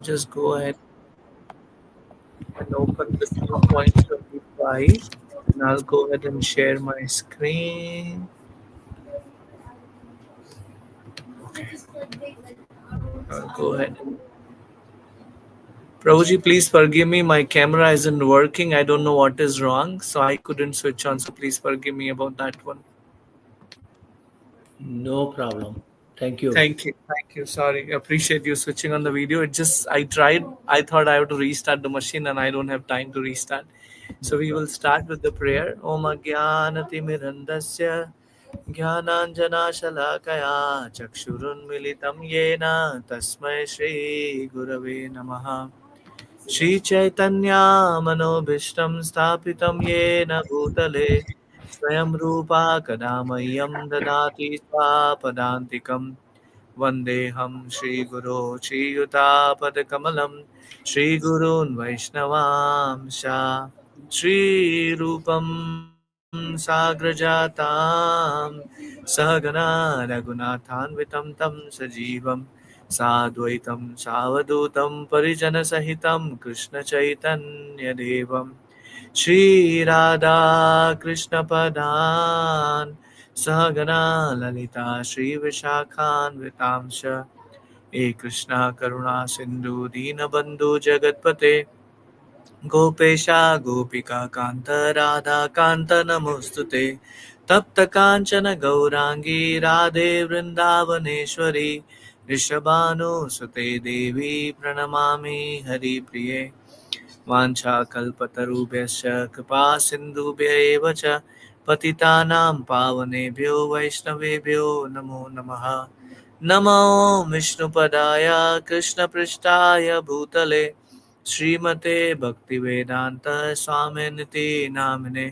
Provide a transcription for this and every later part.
just go ahead and open the 2.25 and I'll go ahead and share my screen. I'll go ahead and Prabhuji, please forgive me. My camera isn't working. I don't know what is wrong, so I couldn't switch on. So please forgive me about that one. No problem. Thank you. Thank you. Sorry, appreciate you switching on the video. It just I tried. I thought I have to restart the machine, and I don't have time to restart. So we will start with the prayer. Om Agyanati Mirandasya Jnananjana Shalakaya Chakshurunmilitam Yena Tasmai Shri Gurave Namaha Shri Chaitanya Manobhishtam Sthapitam Yena Bhutale Swayam Rupa Kadamayyam Dadati Swapadantikam Vandeham Shri Guru Shri Yutapadakamalam Shri Gurun Vaishnavamsha Shri Rupam Sagrajatam Sahagana Raghunathanvitam Tam Sajivam Sadvaitam Savadutam Parijana Sahitam Krishna Chaitanya Devam Shri Radha Krishna Padan Sahagana Lalita Shri Vishakhan Vitamsha E Krishna Karuna Sindhu Dinabandhu Jagatpate Gopesha Gopika Kanta Radha Kanta Namostute Tapta Kanchana Gaurangi Radhe Vrindavaneshwari Rishabhanu Sute Devi Pranamami Hari Priye वाञ्छाकल्पतरुभ्यश्च कृपासिन्धुभ्य एव च पतितानां पावनेभ्यो वैष्णवेभ्यो नमो नमः नमो विष्णुपदाय कृष्णपृष्ठाय भूतले श्रीमते भक्तिवेदान्त स्वामिनिति नामिने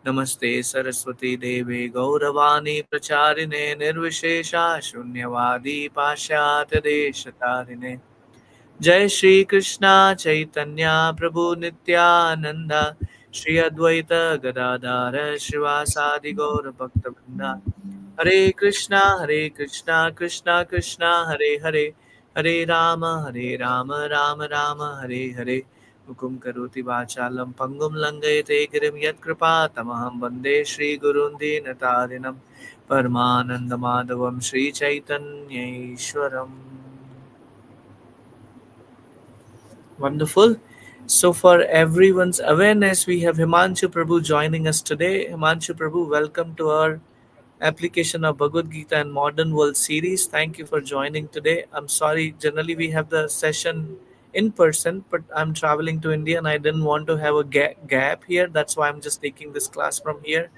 नमस्ते सरस्वती देवे गौरवाणी प्रचारिणे निर्विशेषा शून्यवादी पाश्चात्यदेशतारिणे जय श्री कृष्णा चैतन्य प्रभु नित्यानंद श्री अद्वैत गदाधर श्रीवासादि गौर भक्तवृंदा हरे कृष्णा कृष्णा कृष्णा हरे हरे राम राम राम हरे हरे हुकुम करोति वाचालं पंगुं लंघयते गिरिं यत्कृपा तमहं वन्दे श्रीगुरुं दीनतारिणं परमानन्दमाधवं श्रीचैतन्यैश्वरम् Wonderful. So, for everyone's awareness, we have Himanshu Prabhu joining us today. Himanshu Prabhu, welcome to our application of Bhagavad Gita and Modern World series. Thank you for joining today. I'm sorry, generally we have the session in person, but I'm traveling to India and I didn't want to have a gap here. That's why I'm just taking this class from here.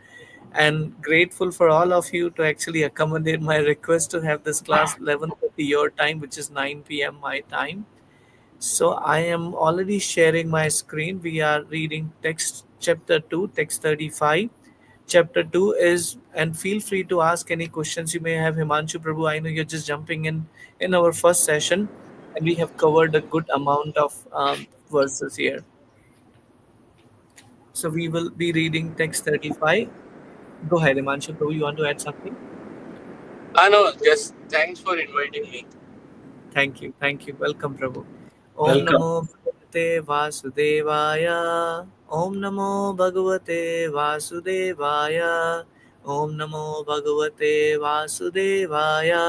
And grateful for all of you to actually accommodate my request to have this class 11:30 your time, which is 9 p.m. my time. So I am already sharing my screen. We are reading text chapter 2, text 35. Chapter 2 is, and feel free to ask any questions you may have, Himanshu Prabhu. I know you're just jumping in our first session, and we have covered a good amount of verses here. So we will be reading text 35. Go ahead, Himanshu Prabhu. You want to add something? No, just thanks for inviting me. Thank you. Thank you. Welcome, Prabhu. Om Welcome. Namo Bhagavate Vasudevaya. Om Namo Bhagavate Vasudevaya. Om Namo Bhagavate Vasudevaya.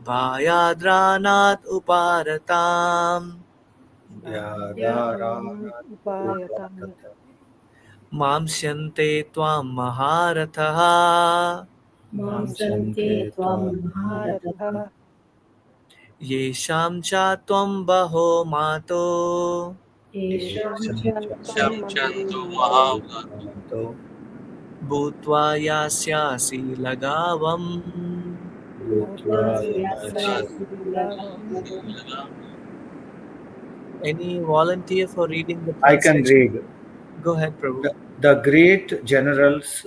Bhayadranat Uparatam. Upayatam Mamsyante Twam Maharatha. Mamsante Tvam Maharatha Yesham Cha Tvam Baho Mato. Yesham Chantam Shamchantu Mahato Mahavra. Bhutva yasyasi lagavam. Bhutva Vyasasi Lavam. Any volunteer for reading the I can translation? read. Go ahead, Prabhu. The great generals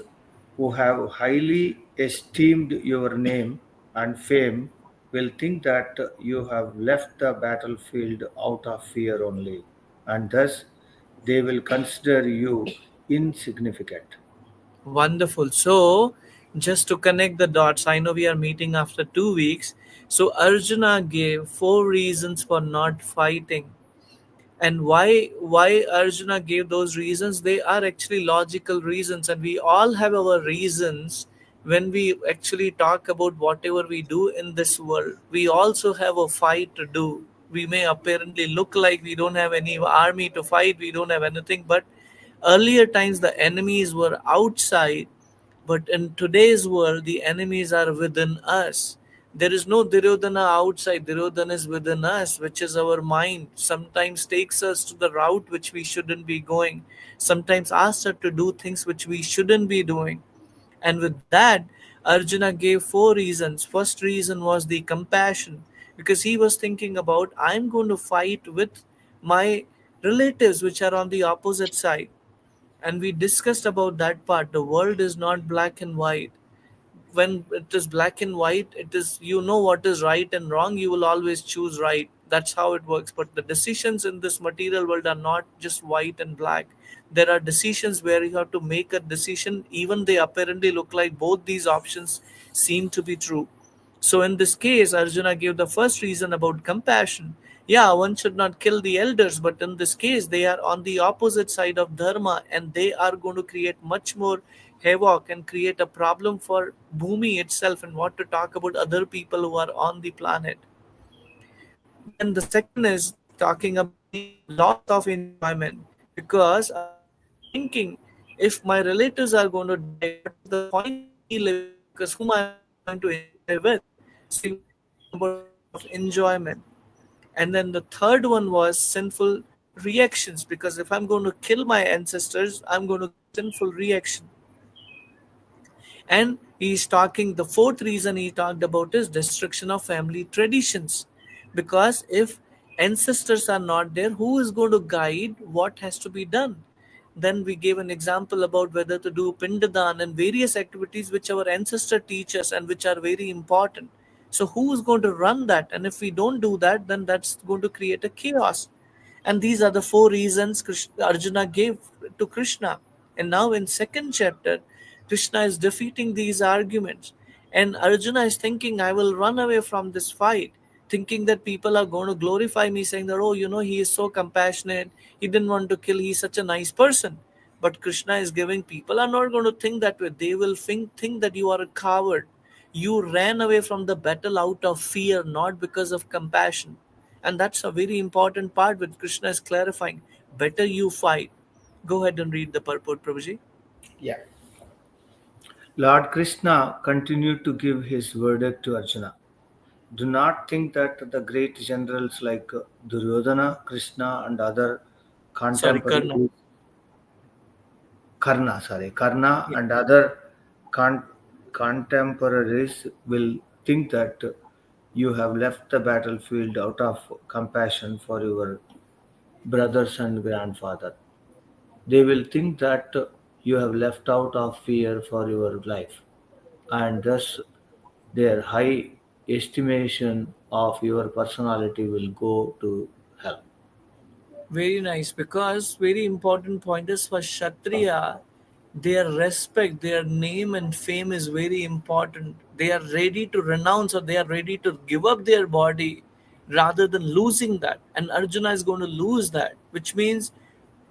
who have highly esteemed your name and fame will think that you have left the battlefield out of fear only, and thus they will consider you insignificant. Wonderful. So Just to connect the dots, I know we are meeting after 2 weeks. So Arjuna gave 4 reasons for not fighting. And why Arjuna gave those reasons? They are actually logical reasons, and we all have our reasons. When we actually talk about whatever we do in this world, we also have a fight to do. We may apparently look like we don't have any army to fight, we don't have anything, but earlier times the enemies were outside, but in today's world, the enemies are within us. There is no Duryodhana outside. Duryodhana is within us, which is our mind. Sometimes takes us to the route which we shouldn't be going. Sometimes asks us to do things which we shouldn't be doing. And with that, Arjuna gave 4 reasons. First reason was the compassion, because he was thinking about, I'm going to fight with my relatives which are on the opposite side. And we discussed about that part. The world is not black and white. When it is black and white, it is, you know what is right and wrong, you will always choose right. That's how it works. But the decisions in this material world are not just white and black. There are decisions where you have to make a decision, even they apparently look like both these options seem to be true. So in this case, Arjuna gave the first reason about compassion. Yeah, one should not kill the elders, but in this case, they are on the opposite side of dharma, and they are going to create much more havoc and create a problem for Bhumi itself, and what to talk about other people who are on the planet. Then the second is talking about the loss of enjoyment, because Arjuna is thinking, if my relatives are going to die, what is the point of me living? Because whom am I going to enjoy with? So he was thinking about loss of enjoyment. And then the third one was sinful reactions, because if I'm going to kill my ancestors, I'm going to get sinful reaction. And he's talking, the fourth reason he talked about is destruction of family traditions, because if ancestors are not there, who is going to guide what has to be done? Then we gave an example about whether to do pindadan and various activities which our ancestor teach us and which are very important. So who is going to run that? And if we don't do that, then that's going to create a chaos. And these are the 4 reasons Arjuna gave to Krishna. And now in second chapter, Krishna is defeating these arguments. And Arjuna is thinking, I will run away from this fight, thinking that people are going to glorify me, saying that, oh, he is so compassionate. He didn't want to kill. He's such a nice person. But Krishna is giving, people are not going to think that way. They will think that you are a coward. You ran away from the battle out of fear, not because of compassion. And that's a very important part which Krishna is clarifying. Better you fight. Go ahead and read the purport, Prabhuji. Yeah. Lord Krishna continued to give his verdict to Arjuna. Do not think that the great generals like Duryodhana, Krishna, and other Sorry, Karna. contemporaries, Karna Yeah. and other con- contemporaries will think that you have left the battlefield out of compassion for your brothers and grandfather. They will think that you have left out of fear for your life, and thus their high estimation of your personality will go to hell. Very nice, because very important point is for Kshatriya, their respect, their name and fame is very important. They are ready to renounce, or they are ready to give up their body rather than losing that. And Arjuna is going to lose that, which means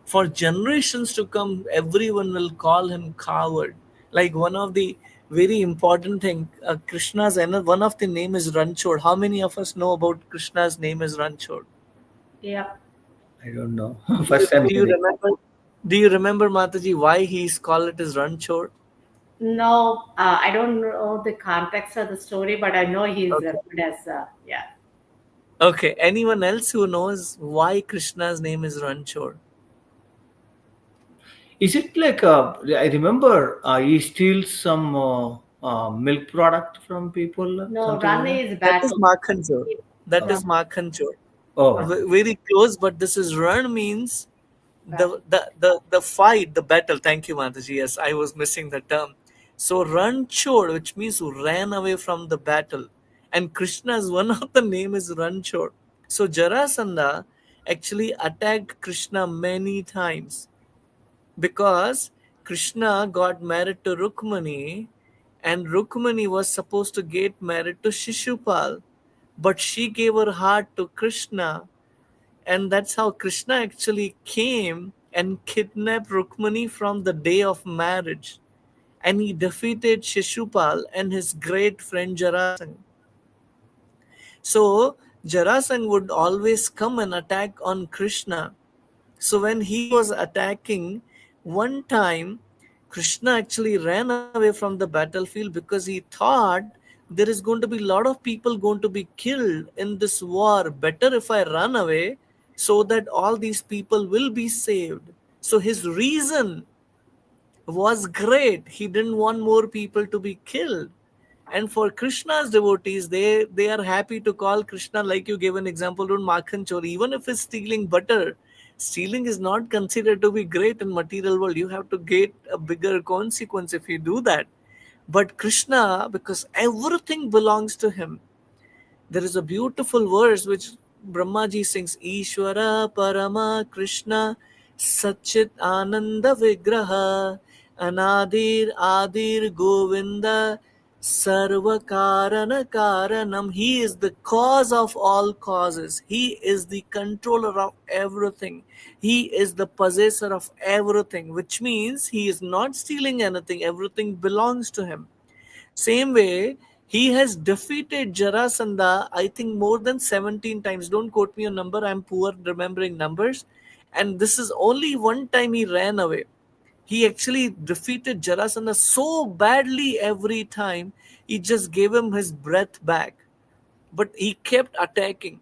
for generations to come, everyone will call him coward. Like one of the very important thing, Krishna's and one of the name is Ranchod. How many of us know about Krishna's name is Ranchod? Yeah. I don't know. Do you, First time do you hearing. remember? Do you remember, Mataji, why he's called it as Ranchod? No, I don't know the context of the story, but I know he's Okay. good as, yeah. Okay. Anyone else who knows why Krishna's name is Ranchod? Is it like I remember he steals some milk product from people, No, something run like that? is That is battle. Makhan Chor. That Oh, is Makhan Chor. oh, Very close, but this is Ran means Battle. the fight, the battle. Thank you, Mataji. Yes, I was missing the term. So Ranchod, which means who ran away from the battle, and Krishna's one of the name is Ranchod. So Jarasandha actually attacked Krishna many times, because Krishna got married to Rukmani, and Rukmani was supposed to get married to Shishupal, but she gave her heart to Krishna, and that's how Krishna actually came and kidnapped Rukmani from the day of marriage, and he defeated Shishupal and his great friend Jarasandha. So Jarasandha would always come and attack on Krishna. So when he was attacking, one time Krishna actually ran away from the battlefield because he thought there is going to be a lot of people going to be killed in this war. Better if I run away so that all these people will be saved. So his reason was great. He didn't want more people to be killed. And for Krishna's devotees, they are happy to call Krishna, like you gave an example on Makhan Chori, even if it's stealing butter. Stealing is not considered to be great in material world. You have to get a bigger consequence if you do that. But Krishna, because everything belongs to him, there is a beautiful verse which Brahmaji sings, Ishwara Parama Krishna Sachit Ananda Vigraha Anadir Adir Govinda Sarva Karana Karanam. He is the cause of all causes. He is the controller of everything. He is the possessor of everything, which means he is not stealing anything. Everything belongs to him. Same way, he has defeated Jarasandha, I think, more than 17 times. Don't quote me on number, I'm poor remembering numbers. And this is only one time he ran away. He actually defeated Jarasandha so badly every time, he just gave him his breath back, but he kept attacking,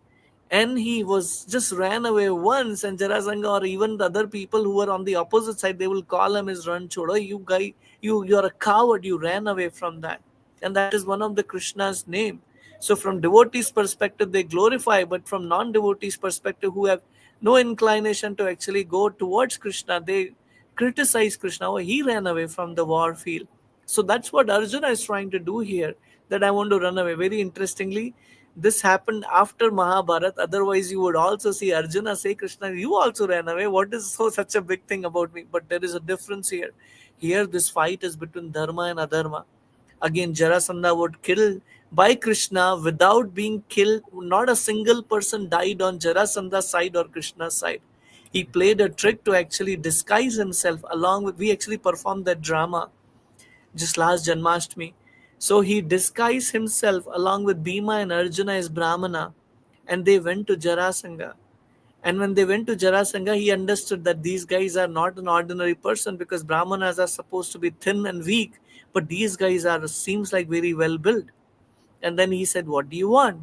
and he was just ran away once. And Jarasanga or even the other people who were on the opposite side, they will call him as Ran Chodo. You guy, you're a coward, you ran away from that. And that is one of the Krishna's name. So from devotees perspective they glorify, but from non-devotees perspective who have no inclination to actually go towards Krishna, they criticize Krishna. Oh, he ran away from the war field. So that's what Arjuna is trying to do here, that I want to run away. Very interestingly, this happened after Mahabharata. Otherwise, you would also see Arjuna say, Krishna, you also ran away. What is so such a big thing about me? But there is a difference here. Here, this fight is between Dharma and Adharma. Again, Jarasandha would kill by Krishna without being killed. Not a single person died on Jarasandha's side or Krishna's side. He played a trick to actually disguise himself along with, we actually performed that drama just last Janmashtami. So he disguised himself along with Bhima and Arjuna as Brahmana, and they went to Jarasanga. And when they went to Jarasanga, he understood that these guys are not an ordinary person, because Brahmanas are supposed to be thin and weak, but these guys are seems like very well built. And then he said, what do you want?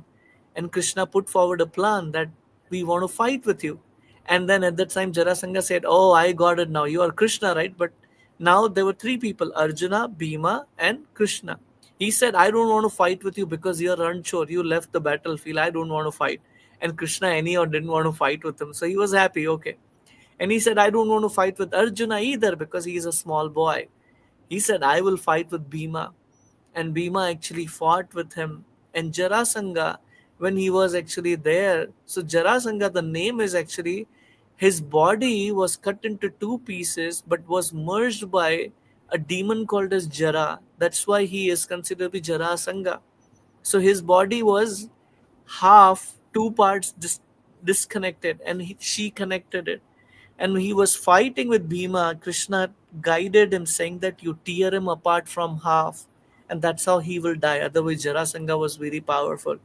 And Krishna put forward a plan that we want to fight with you. And then at that time, Jarasanga said, oh, I got it now. You are Krishna, right? But now there were three people, Arjuna, Bhima, and Krishna. He said, I don't want to fight with you because you're unsure. You left the battlefield. I don't want to fight. And Krishna anyhow didn't want to fight with him. So he was happy, okay. And he said, I don't want to fight with Arjuna either because he is a small boy. He said, I will fight with Bhima. And Bhima actually fought with him. And Jarasanga, when he was actually there, so Jarasanga, the name is actually, his body was cut into two pieces but was merged by a demon called as Jara. That's why he is considered to be Jarasanga. So his body was half, two parts disconnected, and she connected it. And he was fighting with Bhima. Krishna guided him, saying that you tear him apart from half, and that's how he will die. Otherwise, Jarasanga was very powerful.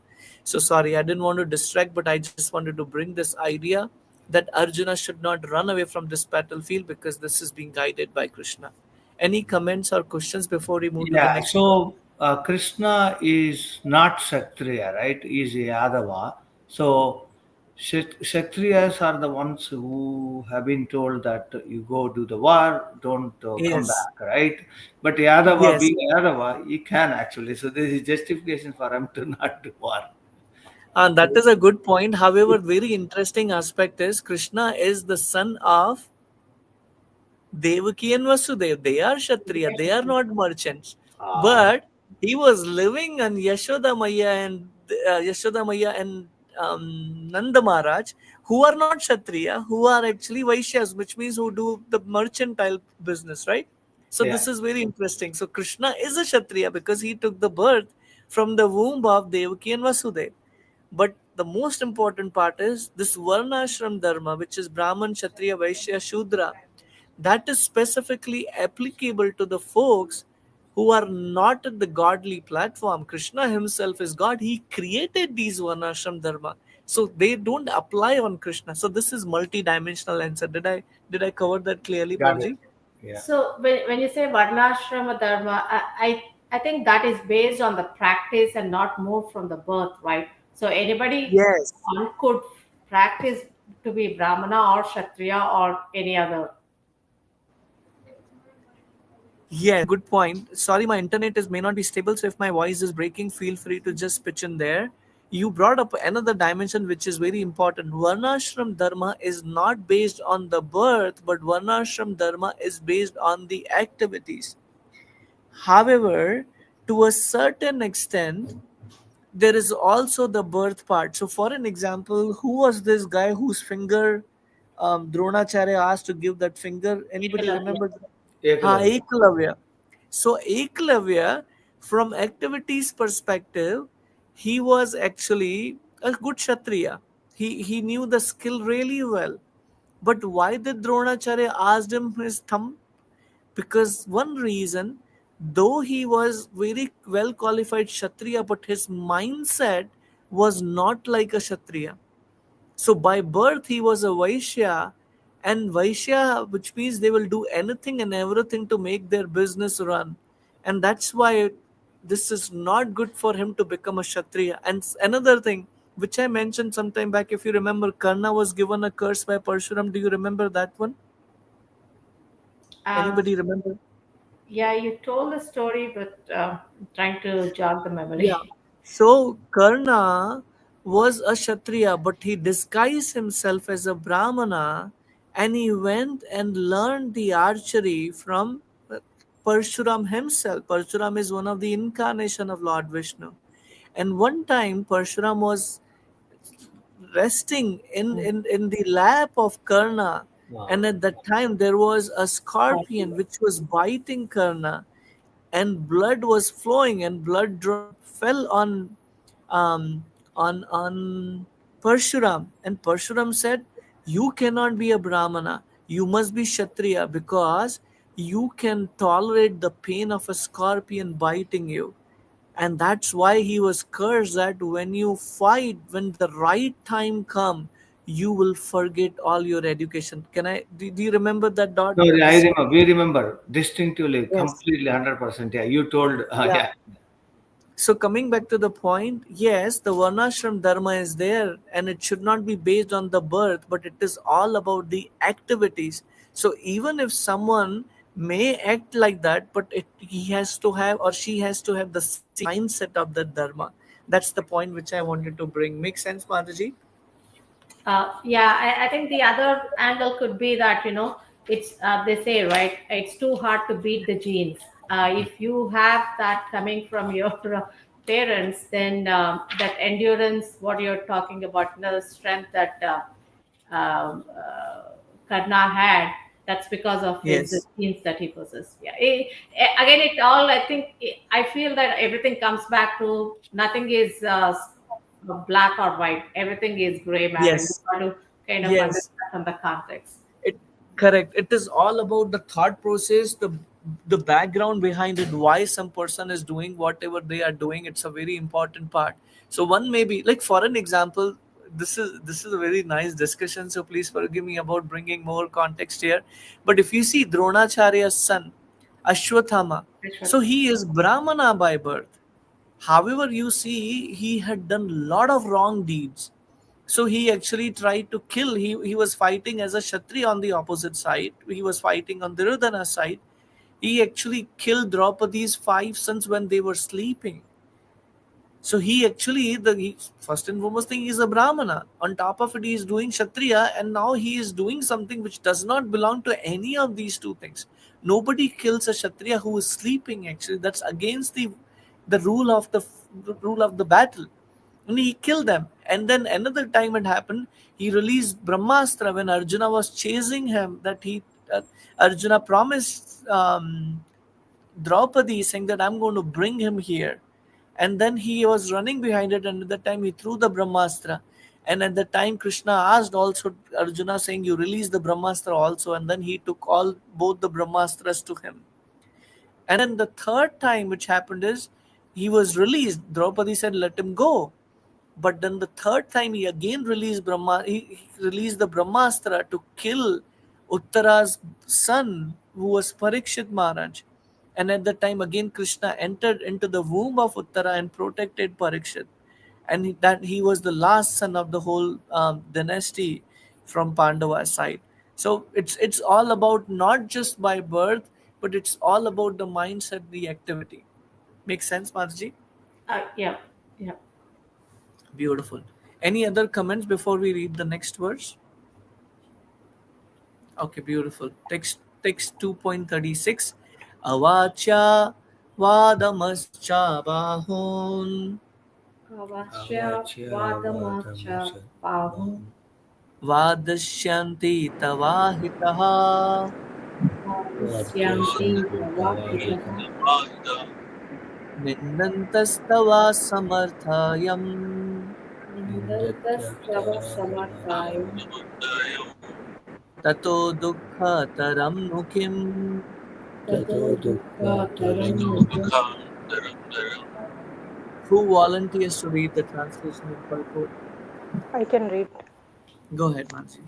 So sorry, I didn't want to distract, but I just wanted to bring this idea that Arjuna should not run away from this battlefield because this is being guided by Krishna. Any comments or questions before we move to the Yeah, next? so Krishna is not Kshatriya, right? He's a Yadava. So Kshatriyas are the ones who have been told that you go do the war, don't come Yes. back, right? But Yadava, Yes. being Yadava, he can actually. So there is justification for him to not do war. And that is a good point. However, very interesting aspect is Krishna is the son of Devaki and Vasudev. They are Kshatriya, they are not merchants. Ah, But he was living on Yashoda Maya and Nanda Maharaj, who are not Kshatriya, who are actually Vaishyas, which means who do the mercantile business, right? So Yeah. this is very interesting. So Krishna is a Kshatriya because he took the birth from the womb of Devaki and Vasudeva. But the most important part is this Varnashram Dharma, which is Brahman, Kshatriya, Vaishya, Shudra, that is specifically applicable to the folks who are not at the godly platform. Krishna himself is God. He created these Varnashram Dharma. So they don't apply on Krishna. So this is multi-dimensional answer. Did I cover that clearly, Got it. Prabhuji? Yeah. So when you say Varnashrama Dharma, I think that is based on the practice and not more from the birth, right? So anybody Yes. could practice to be Brahmana or Kshatriya or any other. Yes, good point. Sorry, my internet is may not be stable, so if my voice is breaking, feel free to just pitch in there. You brought up another dimension which is very important. Varnashram Dharma is not based on the birth, but Varnashram Dharma is based on the activities. However, to a certain extent, there is also the birth part. So, for an example, who was this guy whose finger Dronacharya asked to give that finger? Anybody Ekalavya. remember? Ha, Ekalavya. Ekalavya. So Ekalavya, from activities perspective, he was actually a good Kshatriya. He knew the skill really well. But why did Dronacharya asked him his thumb? Because one reason, though he was very well qualified Kshatriya, but his mindset was not like a Kshatriya. So by birth he was a Vaishya, and Vaishya, which means they will do anything and everything to make their business run, and that's why this is not good for him to become a Kshatriya. And another thing which I mentioned sometime back, if you remember, Karna was given a curse by Parshuram. Do you remember that one? Um, Anybody remember? yeah, you told the story, but I'm trying to jog the Yeah. memory. So Karna was a Kshatriya, but he disguised himself as a Brahmana and he went and learned the archery from Parshuram himself. Parshuram is one of the incarnation of Lord Vishnu. And one time Parshuram was resting in the lap of Karna. Wow. And at that time there was a scorpion which was biting Karna and blood was flowing and blood drop fell um, on Parshuram, and Parshuram said, "You cannot be a Brahmana. You must be Kshatriya because you can tolerate the pain of a scorpion biting you." And that's why he was cursed that when you fight, when the right time come, you will forget all your education. Do you remember that dot? No, I This remember. We remember distinctively, yes. completely, 100%. Yeah, you told. Yeah. Yeah. So coming back to the point, yes, the Varnashram Dharma is there and it should not be based on the birth, but it is all about the activities. So even if someone may act like that, but he has to have or she has to have the same mindset of the Dharma. That's the point which I wanted to bring. Make sense, Mataji? Yeah, I think the other angle could be that, it's they say, right, it's too hard to beat the genes. If you have that coming from your parents, then that endurance, what you're talking about, the strength that Karna had, that's because of his Yes. genes that he possessed. Yeah. Again, it all, I think, I feel that everything comes back to nothing is black or white. Everything is gray matter. You Yes. got to kind of Yes. understand from the context. It correct. It is all about the thought process, the background behind it, why some person is doing whatever they are doing. It's a very important part. So one may be like, for an example, this is a very nice discussion. So please forgive me about bringing more context here. But if you see Dronacharya's son, Ashwathama, so he is Brahmana by birth. However, you see, he had done a lot of wrong deeds. So he actually tried to kill. He was fighting as a Kshatriya on the opposite side. He was fighting on Duryodhana's side. He actually killed Draupadi's five sons when they were sleeping. So he actually, first and foremost thing, is a Brahmana. On top of it, he is doing Kshatriya, and now he is doing something which does not belong to any of these two things. Nobody kills a Kshatriya who is sleeping. Actually, that's against the rule of the rule of the battle. And he killed them. And then another time it happened. He released Brahmastra when Arjuna was chasing him. That uh, Arjuna promised Draupadi, saying that I'm going to bring him here. And then he was running behind it, and at the time he threw the Brahmastra. And at the time Krishna asked also Arjuna, saying, "You release the Brahmastra also." And then he took all both the Brahmastras to him. And then the third time which happened is he was released. Draupadi said, "Let him go." But then the third time he again released he released the Brahmastra to kill Uttara's son, who was Parikshit Maharaj. And at that time again Krishna entered into the womb of Uttara and protected Parikshit. And that he was the last son of the whole dynasty from Pandava's side. So it's all about not just by birth, but it's all about the mindset, the activity. Makes sense, Mataji? Yeah, yeah. Beautiful. Any other comments before we read the next verse? Okay, beautiful. Text 2.36. Avacha vadamascha bahun Avasya Avachya Vadamascha Vadamasya Bahu Bahum vadashyanti tavahitaha Vadasyanti Vadrasyanti Tavahitaha Tavahita ninnantastava samarthayam Nindantastava Samarthaya tato dukkha nu kim. Tato Tato Dukkha Dukkha Taram Taram Mukha Who volunteers to read the translation and purport? I can read. Go ahead, Mansi.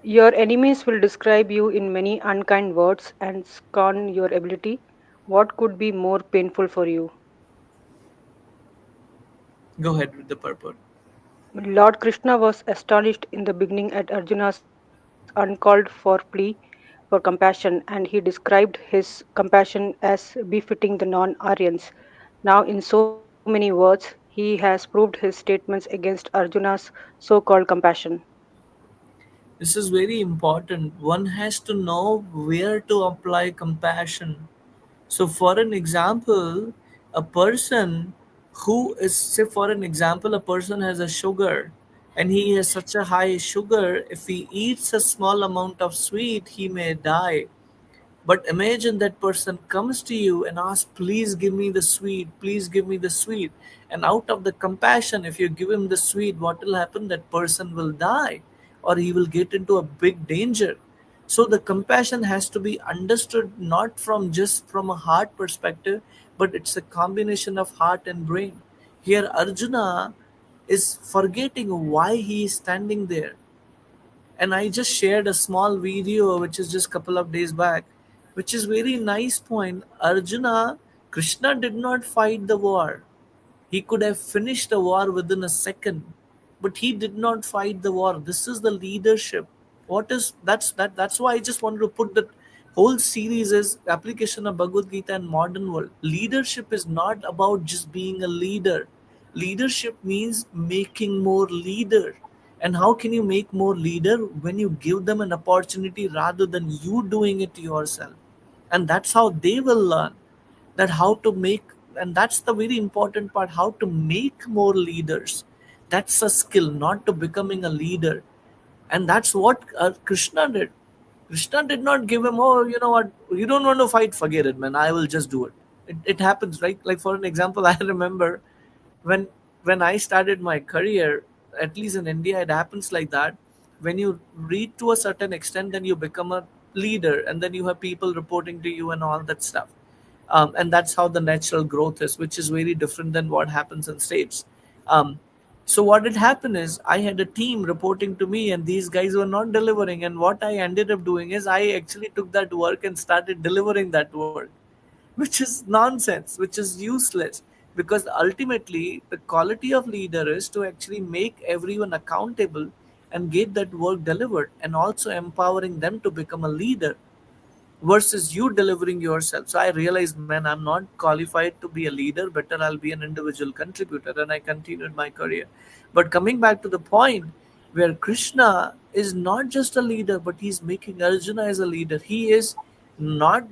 Your enemies will describe you in many unkind words and scorn your ability. What could be more painful for you? Go ahead with the purport. Lord Krishna was astonished in the beginning at Arjuna's uncalled for plea for compassion, and he described his compassion as befitting the non Aryans. Now, in so many words, he has proved his statements against Arjuna's so called compassion. This is very important. One has to know where to apply compassion. So, for an example, a person who is, say, for an example, a person has a sugar and he has such a high sugar, if he eats a small amount of sweet, he may die. But imagine that person comes to you and asks, "Please give me the sweet, please give me the sweet." And out of the compassion, if you give him the sweet, what will happen? That person will die or he will get into a big danger. So the compassion has to be understood not from just from a heart perspective, but it's a combination of heart and brain. Here, Arjuna is forgetting why he is standing there, and I just shared a small video which is just couple of days back, which is very nice point. Arjuna, Krishna did not fight the war. He could have finished the war within a second, but he did not fight the war. This is the leadership. What is that's why I just wanted to put that whole series is application of Bhagavad Gita in modern world. Leadership is not about just being a leader. Leadership means making more leader. And how can you make more leader? When you give them an opportunity rather than you doing it yourself. And that's how they will learn that how to make, and that's the very important part, how to make more leaders. That's a skill, not to becoming a leader. And that's what Krishna did. Krishna did not give him, "Oh, you know what, you don't want to fight, forget it, man, I will just do it." It happens, right? Like for an example, I remember when when I started my career, at least in India, it happens like that. When you reach to a certain extent, then you become a leader, and then you have people reporting to you and all that stuff. And that's how the natural growth is, which is very different than what happens in states. Um, so what had happened is I had a team reporting to me, and these guys were not delivering. And what I ended up doing is I actually took that work and started delivering that work, which is nonsense, which is useless. Because ultimately, the quality of leader is to actually make everyone accountable and get that work delivered, and also empowering them to become a leader versus you delivering yourself. So I realized, man, I'm not qualified to be a leader. Better I'll be an individual contributor. And I continued my career. But coming back to the point where Krishna is not just a leader, but he's making Arjuna as a leader. He is not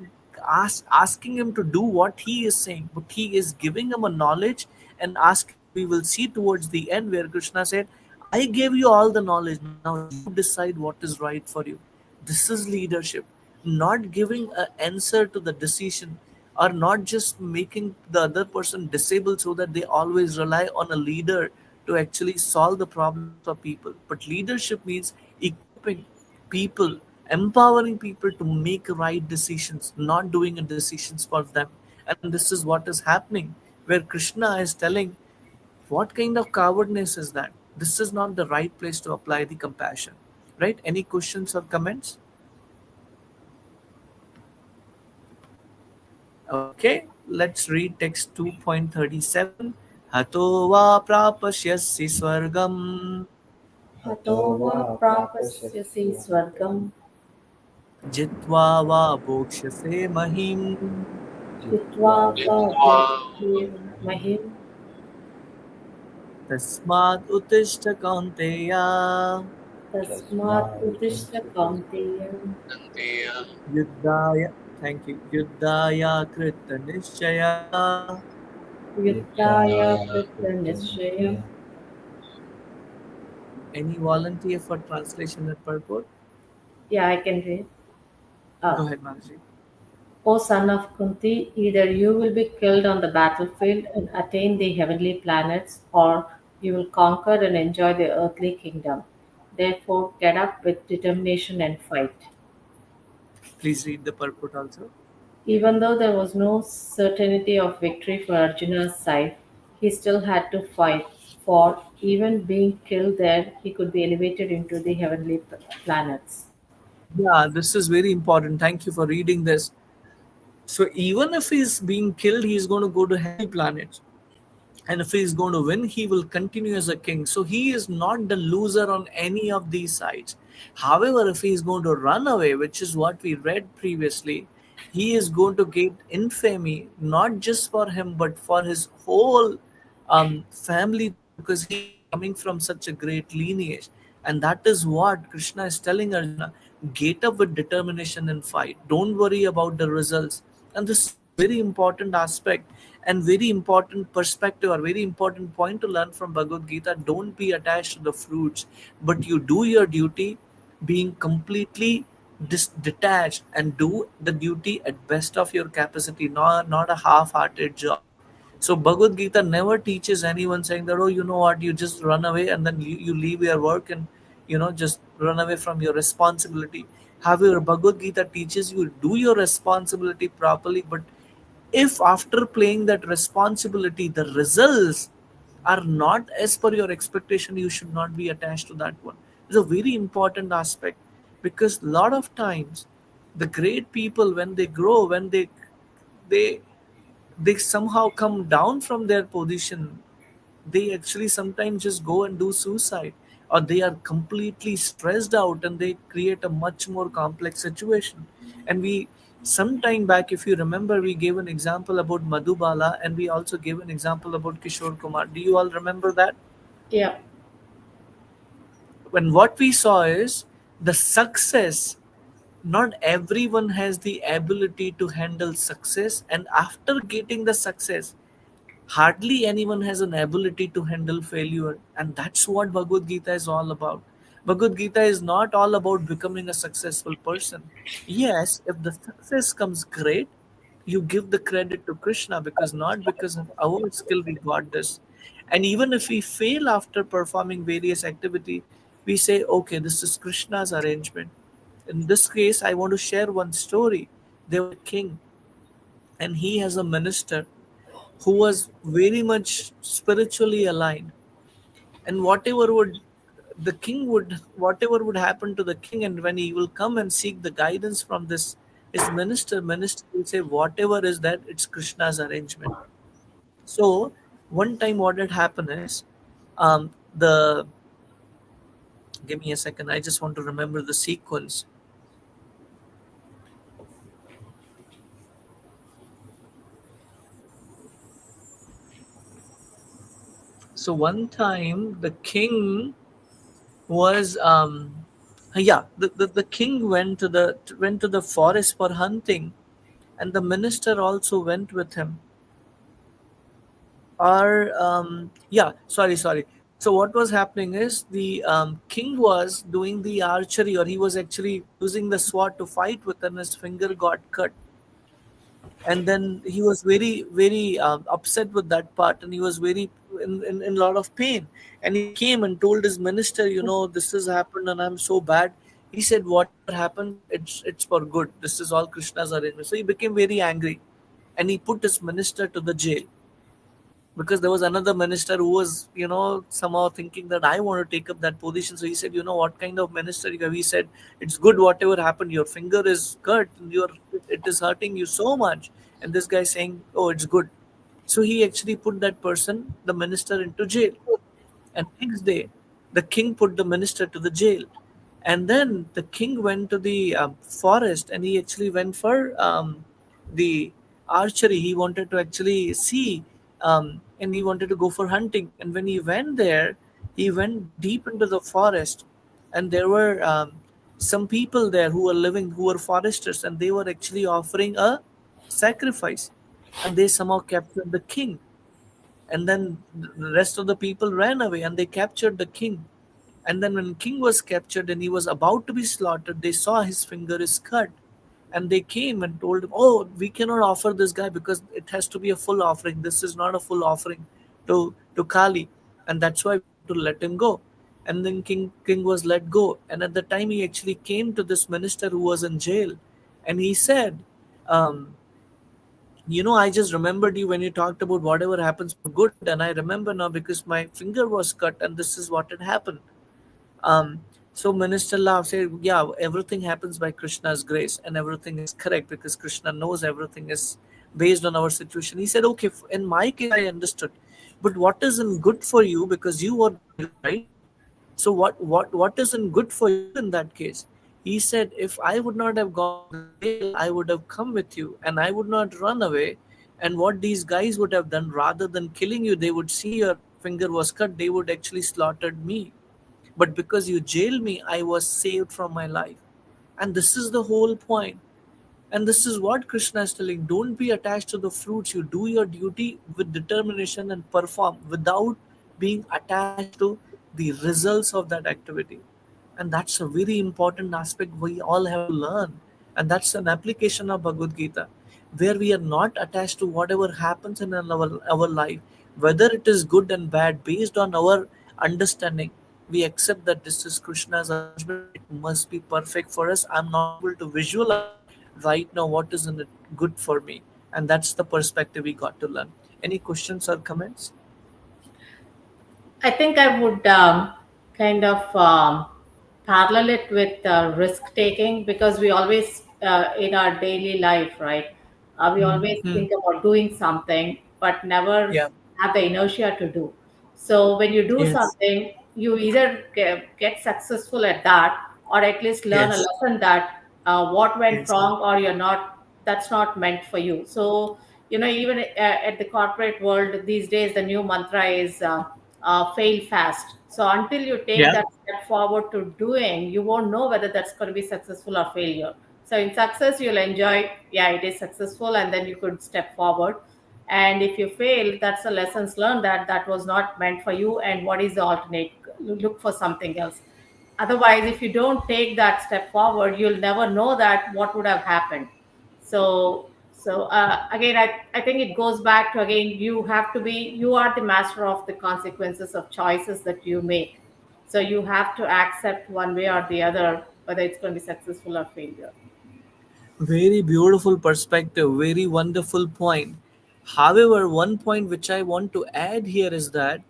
asking him to do what he is saying, but he is giving him a knowledge and asking. We will see towards the end where Krishna said, "I gave you all the knowledge. Now you decide what is right for you." This is leadership. Not giving an answer to the decision, or not just making the other person disabled so that they always rely on a leader to actually solve the problems for people. But leadership means equipping people, empowering people to make right decisions, not doing a decisions for them. And this is what is happening, where Krishna is telling, what kind of cowardness is that? This is not the right place to apply the compassion. Right? Any questions or comments? Okay, let's read text 2.37. Hato va prapashyasi swargam हतो वा प्रापस्यसि स्वर्गम् jitva va bhokshase mahim जित्वा वा भोक्ष्यसे महिम् tasmad utishta kaunteya तस्मात् उत्तिष्ठ कौन्तेय yuddhaya, thank you, yuddhaya krita nishchaya. युक्ताय कृतनिश्चय. Any volunteer for translation and purport? Yeah, I can read. Go Uh, ahead, Manji. O son of Kunti, either you will be killed on the battlefield and attain the heavenly planets, or you will conquer and enjoy the earthly kingdom. Therefore, get up with determination and fight. Please read the purport also. Even though there was no certainty of victory for Arjuna's side, he still had to fight, for even being killed there, he could be elevated into the heavenly planets. Yeah, this is very important. Thank you for reading this. So even if he's being killed, he's going to go to heavenly planets. And if he's going to win, he will continue as a king. So he is not the loser on any of these sides. However, if he is going to run away, which is what we read previously, he is going to get infamy not just for him but for his whole family too, because he is coming from such a great lineage. And that is what Krishna is telling Arjuna: get up with determination and fight. Don't worry about the results. And this is a very important aspect and very important perspective, or very important point to learn from Bhagavad Gita. Don't be attached to the fruits, but you do your duty, being completely detached, and do the duty at best of your capacity, not a half-hearted job. So Bhagavad Gita never teaches anyone saying that, oh, you know what, you just run away and then you leave your work and just run away from your responsibility. However, Bhagavad Gita teaches you do your responsibility properly, but if after playing that responsibility the results are not as per your expectation, you should not be attached to that one. It's a very important aspect, because a lot of times the great people, when they grow, when they they somehow come down from their position, they actually sometimes just go and do suicide, or they are completely stressed out and they create a much more complex situation. And we, some time back, if you remember, we gave an example about Madhubala, and we also gave an example about Kishore Kumar. Do you all remember that? Yeah, When what we saw is the success, not everyone has the ability to handle success, and after getting the success, hardly anyone has an ability to handle failure. And that's what Bhagavad Gita is all about. Bhagavad Gita is not all about becoming a successful person. Yes, if the success comes, great, you give the credit to Krishna, because not because of our skill we got this. And even if we fail after performing various activity, we say, okay, this is Krishna's arrangement. In this case, I want to share one story. There was a king, and he has a minister who was very much spiritually aligned. And whatever would happen to the king, and when he will come and seek the guidance from this his minister will say, whatever is that, it's Krishna's arrangement. So one time what had happened is, the give me a second, I just want to remember the sequence. So one time the king was yeah, the king went to the forest for hunting, and the minister also went with him. Or yeah, sorry, So what was happening is the king was doing the archery, or he was actually using the sword to fight with, and his finger got cut. And then he was very upset with that part, and he was very in a lot of pain. And he came and told his minister, this has happened and I'm so bad. He said, whatever happens, it's for good. This is all Krishna's arrangement. So he became very angry, and he put his minister to the jail, because there was another minister who was, somehow thinking that I want to take up that position. So he said, what kind of minister you have? He said, it's good, whatever happened. Your finger is cut, and it is hurting you so much. And this guy saying, oh, it's good. So he actually put that person, the minister, into jail. And next day, the king put the minister to the jail. And then the king went to the forest, and he actually went for the archery. He wanted to actually see, and he wanted to go for hunting. And when he went there, he went deep into the forest, and there were some people there who were living, who were foresters, and they were actually offering a sacrifice. And they somehow captured the king. And then the rest of the people ran away, and they captured the king. And then when king was captured and he was about to be slaughtered, they saw his finger is cut. And they came and told him, oh, we cannot offer this guy, because it has to be a full offering. This is not a full offering to Kali. And that's why we have to let him go. And then king was let go. And at the time, he actually came to this minister who was in jail, and he said, um, I just remembered you when you talked about whatever happens for good, and I remember now because my finger was cut, and this is what had happened. um, so Minister Love said, yeah, everything happens by Krishna's grace, and everything is correct because Krishna knows everything is based on our situation. He said, okay, in my case, I understood. But what isn't good for you, because you were the villain, right? So what isn't good for you in that case? He said, if I would not have gone to the jail, I would have come with you, and I would not run away. And what these guys would have done, rather than killing you, they would see your finger was cut, they would actually slaughtered me. But because you jailed me, I was saved from my life. And this is the whole point. And this is what Krishna is telling. Don't be attached to the fruits. You do your duty with determination and perform without being attached to the results of that activity. And that's a very important aspect we all have to learn. And that's an application of Bhagavad Gita, where we are not attached to whatever happens in our life, whether it is good and bad, based on our understanding. We accept that this is Krishna's arrangement. It must be perfect for us. I'm not able to visualize right now what isn't it good for me. And that's the perspective we got to learn. Any questions or comments? I think I would kind of parallel it with risk taking, because we always, in our daily life, right, we always Hmm. think about doing something, but never Yeah. have the inertia to do. So when you do Yes. something, you either get successful at that, or at least learn a Yes. lesson that what went Yes. wrong, or you're not, that's not meant for you. So, even at the corporate world these days, the new mantra is fail fast. So until you take Yeah. that step forward to doing, you won't know whether that's going to be successful or failure. So in success, you'll enjoy, yeah, it is successful, and then you could step forward. And if you fail, that's the lessons learned, that that was not meant for you. And what is the alternate? Look for something else. Otherwise, if you don't take that step forward, you'll never know that what would have happened. So again, I think it goes back to, again, you are the master of the consequences of choices that you make. So you have to accept one way or the other, whether it's going to be successful or failure. Very beautiful perspective, very wonderful point. However, one point which I want to add here is that,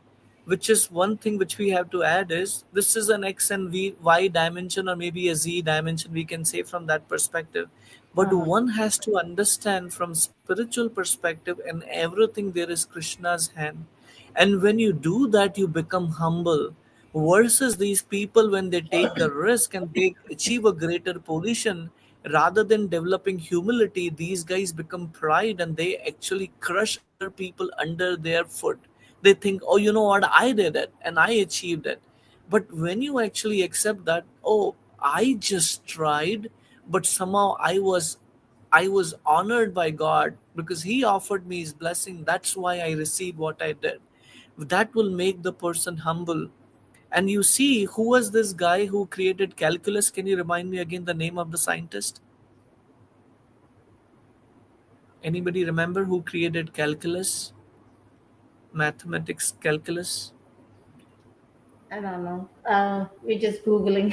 which is one thing which we have to add is, this is an X and Y dimension, or maybe a Z dimension, we can say from that perspective. But Uh-huh. one has to understand from spiritual perspective, and everything there is Krishna's hand. And when you do that, you become humble. Versus these people, when they take the risk and they achieve a greater position, rather than developing humility, these guys become pride, and they actually crush other people under their foot. They think, oh, you know what, I did it and I achieved it. But when you actually accept that, oh, I just tried, but somehow I was honored by God, because He offered me His blessing. That's why I received what I did. That will make the person humble. And you see, who was this guy who created calculus? Can you remind me again the name of the scientist? Anybody remember who created calculus? Mathematics calculus? I don't know. We're just Googling.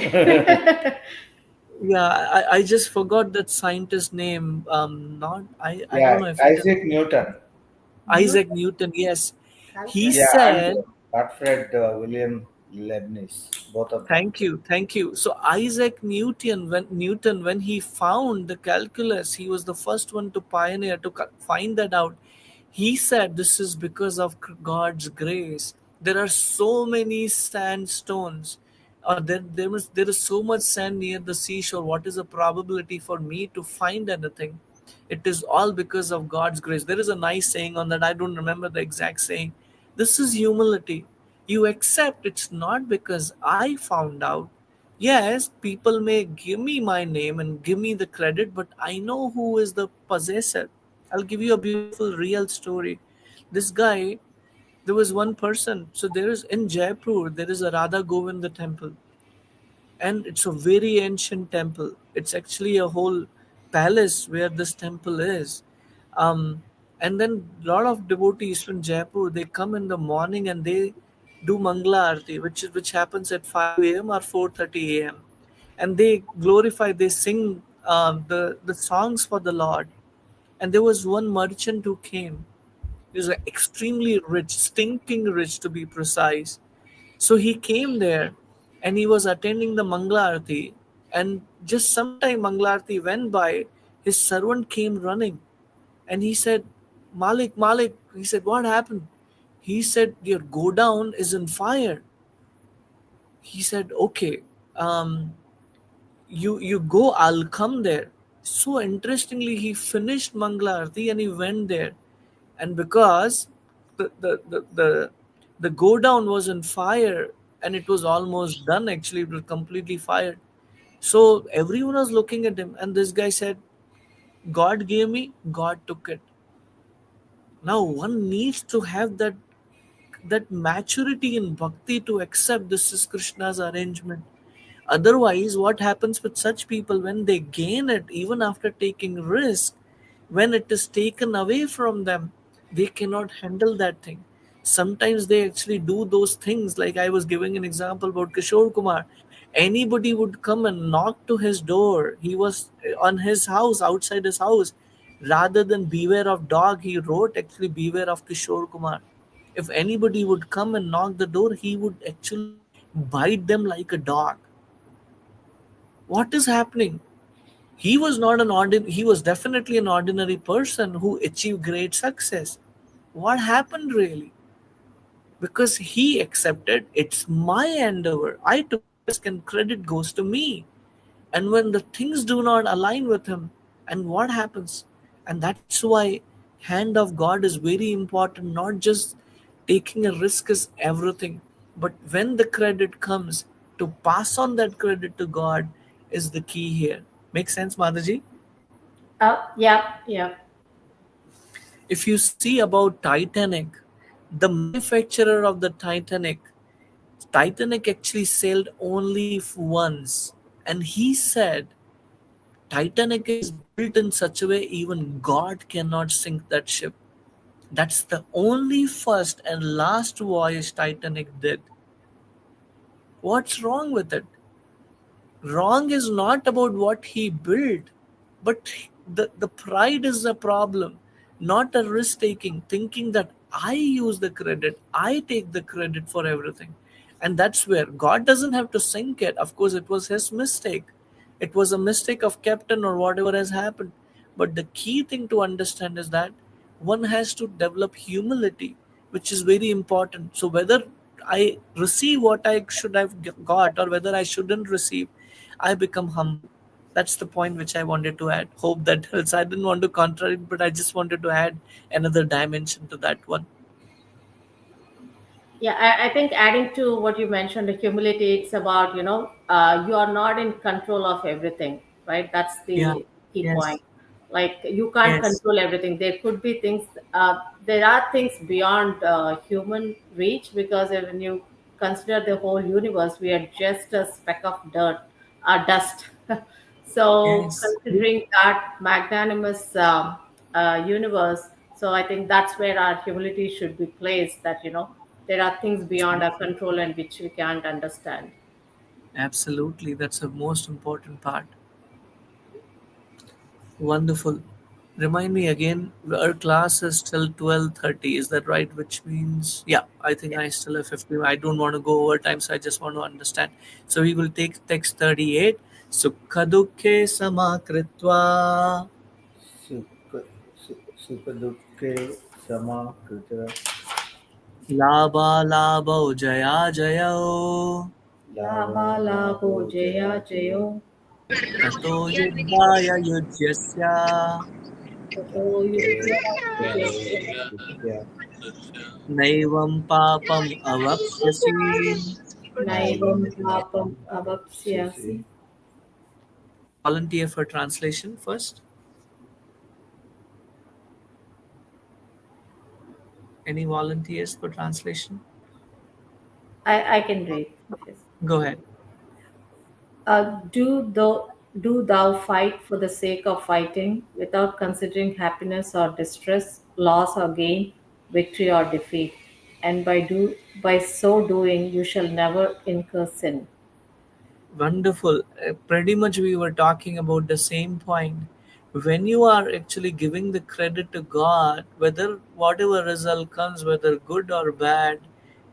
Yeah, I just forgot that scientist name. Not I Yeah, don't know if it is Isaac Newton. Isaac Newton Newton. Yes, he calculus. Yeah, and said. Alfred William Leibniz, both of them. Thank you, thank you. So Isaac Newton, when he found the calculus, he was the first one to pioneer to find that out. He said this is because of God's grace. There are so many sandstones, or there is so much sand near the seashore. What is the probability for me to find anything? It is all because of God's grace. There is a nice saying on that. I don't remember the exact saying. This is humility. You accept it's not because I found out. Yes, people may give me my name and give me the credit, but I know who is the possessor. I'll give you a beautiful real story. This guy, there was one person. So there is in Jaipur, there is a Radha Govinda temple, and it's a very ancient temple. It's actually a whole palace where this temple is. Um, and then a lot of devotees from Jaipur, they come in the morning and they do Mangla Arti, which happens at 5 a.m. or 4:30 a.m. And they glorify, they sing the songs for the Lord. And there was one merchant who came. He was extremely rich, stinking rich to be precise. So he came there and he was attending the Mangla Arati. And just sometime Mangla Arati went by, his servant came running and he said, Malik, Malik. He said, what happened? He said, your go down is in fire. He said, okay, um, you go, I'll come there. So interestingly, he finished Mangla Arati and he went there. And because the go down was in fire and it was almost done, actually it was completely fired. So everyone was looking at him and this guy said, God gave me, God took it. Now one needs to have that maturity in bhakti to accept this is Krishna's arrangement. Otherwise, what happens with such people when they gain it, even after taking risk, when it is taken away from them, they cannot handle that thing. Sometimes they actually do those things, like I was giving an example about Kishore Kumar. Anybody would come and knock to his door. He was on his house, outside his house. Rather than beware of dog, he wrote actually beware of Kishore Kumar. If anybody would come and knock the door, he would actually bite them like a dog. What is happening? He was not an he was definitely an ordinary person who achieved great success. What happened really? Because he accepted it's my endeavor. I took the risk and credit goes to me. And when the things do not align with him, and what happens? And that's why hand of God is very important. Not just taking a risk is everything, but when the credit comes, to pass on that credit to God is the key here. Make sense, Madaji? Yeah, yeah. If you see about Titanic, the manufacturer of the Titanic actually sailed only once, and he said Titanic is built in such a way even God cannot sink that ship. That's the only first and last voyage Titanic did. What's wrong with it? Wrong is not about what he built, but the pride is the problem, not a risk taking, thinking that I use the credit, I take the credit for everything. And that's where God doesn't have to sink it. Of course, it was his mistake. It was a mistake of captain or whatever has happened. But the key thing to understand is that one has to develop humility, which is very important. So whether I receive what I should have got or whether I shouldn't receive, I become humble. That's the point which I wanted to add. Hope that helps. I didn't want to contradict, but I just wanted to add another dimension to that one. Yeah, I think adding to what you mentioned, the humility, it's about, you are not in control of everything, right? That's Yeah. the key Yes. point. Like you can't Yes. control everything. There could be things, there are things beyond human reach, because when you consider the whole universe, we are just a speck of dirt, dust. So Yes. considering that magnanimous universe, so I think that's where our humility should be placed, that there are things beyond our control and which we can't understand. Absolutely. That's the most important part. Wonderful. Remind me again, our class is till 12:30. Is that right? Which means, yeah, I think I still have 50. I don't want to go over time, so I just want to understand. So we will take text 38. Sukha dukhe samakritva सुख सुख दुखे समाकृत labha labho jaya jayo लाभालाभो Jaya जयो tato yudhaya yudhyasya ततो युध्यस्व naivam papam avapsyasi. नैवं पापम् अवाप्स्यसि. Any volunteer for translation first? Any volunteers for translation? I can read. Yes. Go ahead. Do thou fight for the sake of fighting, without considering happiness or distress, loss or gain, victory or defeat, and by so doing you shall never incur sin. Wonderful. Pretty much we were talking about the same point. When you are actually giving the credit to God, whether whatever result comes, whether good or bad,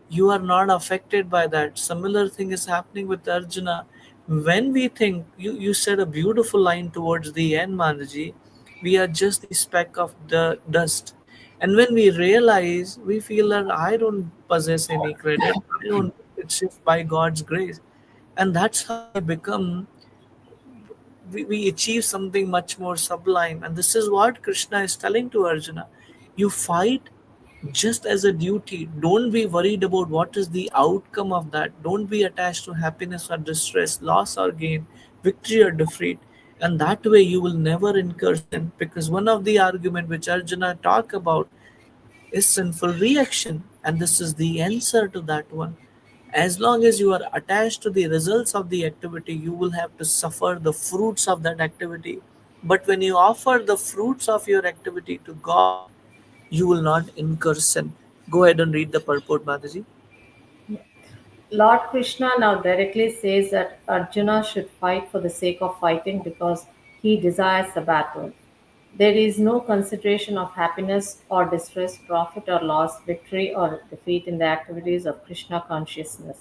you are not affected by that. Similar thing is happening with Arjuna. When we think, you said a beautiful line towards the end, Manaji, we are just the speck of the dust. And when we realize, we feel that I don't possess any credit. I don't, it's just by God's grace. And that's how we become, we achieve something much more sublime. And this is what Krishna is telling to Arjuna. You fight just as a duty. Don't be worried about what is the outcome of that. Don't be attached to happiness or distress, loss or gain, victory or defeat. And that way you will never incur sin. Because one of the argument which Arjuna talk about is sinful reaction, and this is the answer to that one. As long as you are attached to the results of the activity, you will have to suffer the fruits of that activity. But when you offer the fruits of your activity to God, you will not incur sin. Go ahead and read the purport, Mataji. Lord Krishna now directly says that Arjuna should fight for the sake of fighting because he desires the battle. There is no consideration of happiness or distress, profit or loss, victory or defeat in the activities of Krishna consciousness.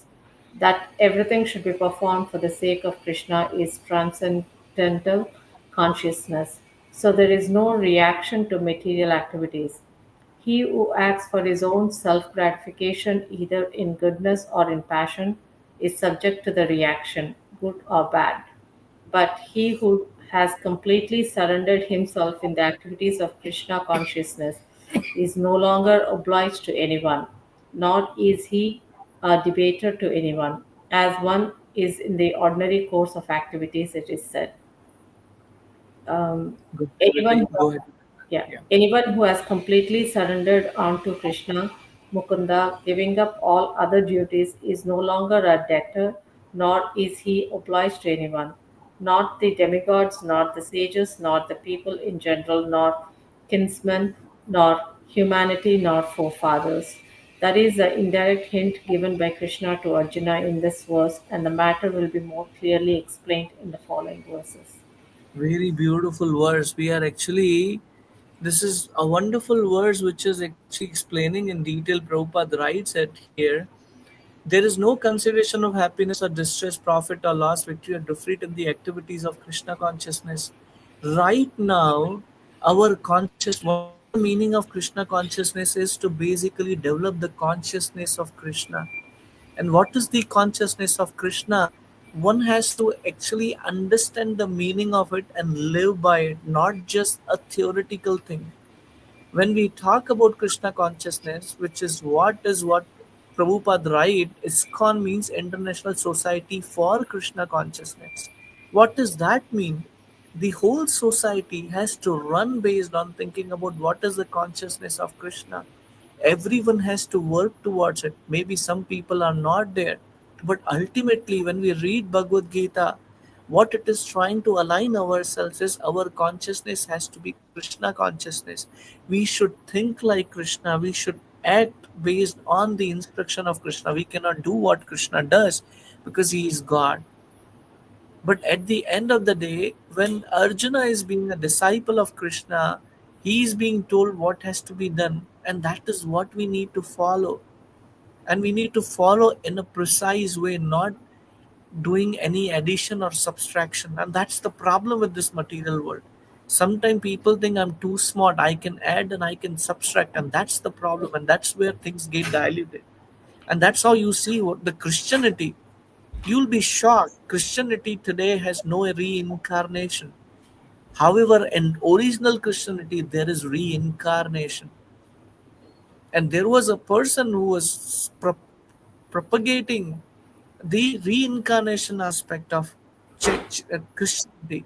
That everything should be performed for the sake of Krishna is transcendental consciousness. So there is no reaction to material activities. He who acts for his own self gratification, either in goodness or in passion, is subject to the reaction, good or bad. But he who has completely surrendered himself in the activities of Krishna consciousness is no longer obliged to anyone, nor is he a debater to anyone, as one is in the ordinary course of activities, it is said. Um, Go, anyone go ahead. yeah, Yeah. anyone who has completely surrendered onto Krishna, Mukunda, giving up all other duties, is no longer a debtor, nor is he obliged to anyone, not the demigods, nor the sages, nor the people in general, nor kinsmen, nor humanity, nor forefathers. That is the indirect hint given by Krishna to Arjuna in this verse, and the matter will be more clearly explained in the following verses. Very beautiful verse. We are actually, this is a wonderful verse which is actually explaining in detail. Prabhupada writes it here. There is no consideration of happiness or distress, profit or loss, victory or defeat in the activities of Krishna consciousness. Right now, our conscious, one of the meaning of Krishna consciousness is to basically develop the consciousness of Krishna. And what is the consciousness of Krishna? One has to actually understand the meaning of it and live by it, not just a theoretical thing. When we talk about Krishna consciousness, which is what Prabhupada write, ISKCON means International Society for Krishna Consciousness. What does that mean? The whole society has to run based on thinking about what is the consciousness of Krishna. Everyone has to work towards it. Maybe some people are not there, but ultimately when we read Bhagavad Gita, what it is trying to align ourselves is our consciousness has to be Krishna consciousness. We should think like Krishna, we should act based on the instruction of Krishna. We cannot do what Krishna does because he is God. But at the end of the day, when Arjuna is being a disciple of Krishna, he is being told what has to be done, and that is what we need to follow. And we need to follow in a precise way, not doing any addition or subtraction. And that's the problem with this material world. Sometimes people think I'm too smart, I can add and I can subtract, and that's the problem, and that's where things get diluted. And that's how you see what the Christianity. You'll be shocked. Christianity today has no reincarnation. However, in original Christianity, there is reincarnation. And there was a person who was propagating the reincarnation aspect of Christianity.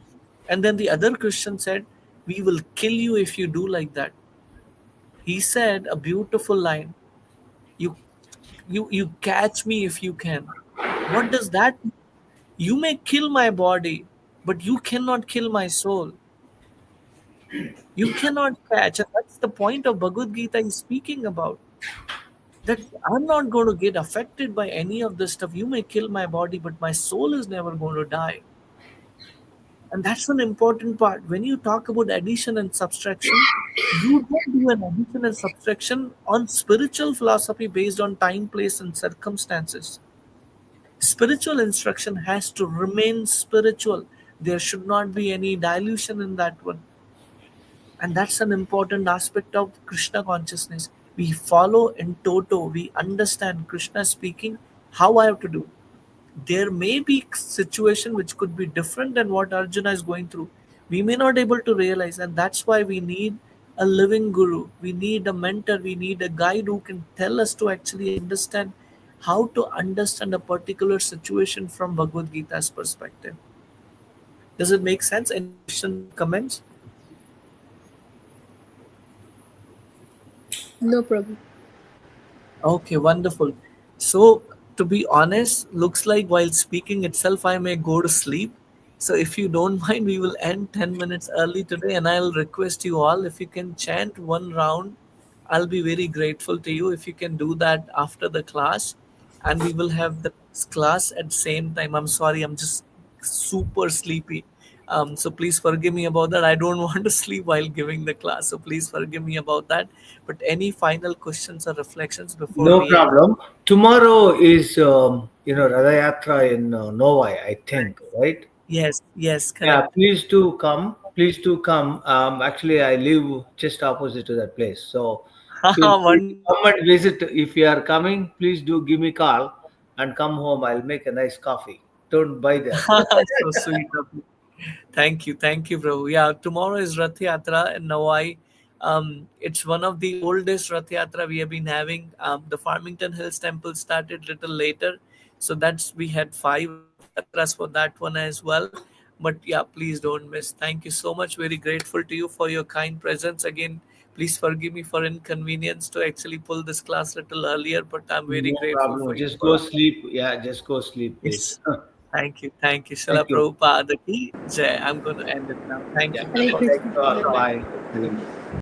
And then the other Christian said, "We will kill you if you do like that." He said a beautiful line, "You, you catch me if you can." What does that mean? You may kill my body, but you cannot kill my soul. You cannot catch. And that's the point of Bhagavad Gita is speaking about. That I'm not going to get affected by any of this stuff. You may kill my body, but my soul is never going to die. And that's an important part. When you talk about addition and subtraction, you don't do an addition and subtraction on spiritual philosophy based on time, place, and circumstances. Spiritual instruction has to remain spiritual. There should not be any dilution in that one. And that's an important aspect of Krishna consciousness. We follow in toto, we understand Krishna speaking how I have to do. There may be situation which could be different than what Arjuna is going through. We may not able to realize, and that's why we need a living guru, we need a mentor, we need a guide who can tell us to actually understand how to understand a particular situation from Bhagavad Gita's perspective. Does it make sense? Any questions or comments? No problem. Okay, wonderful. So, to be honest, looks like while speaking itself, I may go to sleep. So, if you don't mind, we will end 10 minutes early today, and I'll request you all if you can chant one round. I'll be very grateful to you if you can do that after the class, and we will have the next class at same time. I'm sorry, I'm just super sleepy. So please forgive me about that. I don't want to sleep while giving the class, so please forgive me about that. But any final questions or reflections before No we end? problem. Tomorrow is, Radha Yatra in Novi, I think, right? Yes, yes, Yeah, correct. please do come. Please do come. Actually, I live just opposite to that place. So feel free to Wonderful. come and visit. If you are coming, please do give me call and come home. I'll make a nice coffee. Don't buy there. So sweet of you. Thank you, bro. Yeah, tomorrow is Rath Yatra in Nawai. It's one of the oldest Rath Yatra we have been having. The Farmington Hills Temple started little later, so that's we had 5 Rath Yatras for that one as well. But yeah, please don't miss. Thank you so much. Very grateful to you for your kind presence again. Please forgive me for inconvenience to actually pull this class little earlier, but I'm very No grateful for problem. you Just for go that. sleep. Yeah, just go sleep, please. Yes. Thank you. Thank you. Thank Srila you. Prabhupada ki Jai. I'm going to end it now. Thank Yeah. you. Hare For Krishna. Thanks a lot. Bye. Bye.